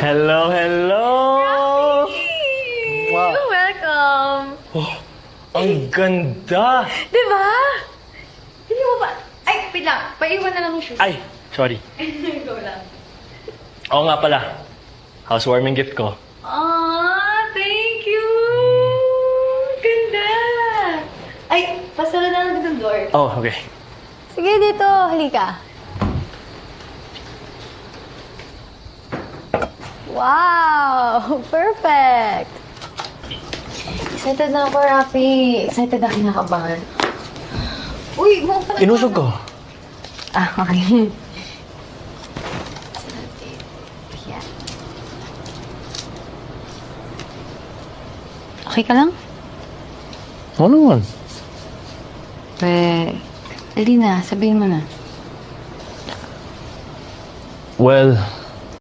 Hello, hello! Wow. You're welcome. Oh, ang ganda! Diba? Hindi mo ba? Ay, wait lang. Paiwan na lang yung shoes. Ay, sorry. Go lang. Oo nga pala. Housewarming gift ko. Thank you! Ganda! Ay, pasara na lang ng door. Oh, okay. Sige, dito. Halika. Wow! Perfect! Excited na ako, Rafi. Excited na kinakabahan. Uy, mo pa. Inusog ko. Okay. Yan. Okay ka lang? Oo naman. Dali na. Sabihin mo na. Well,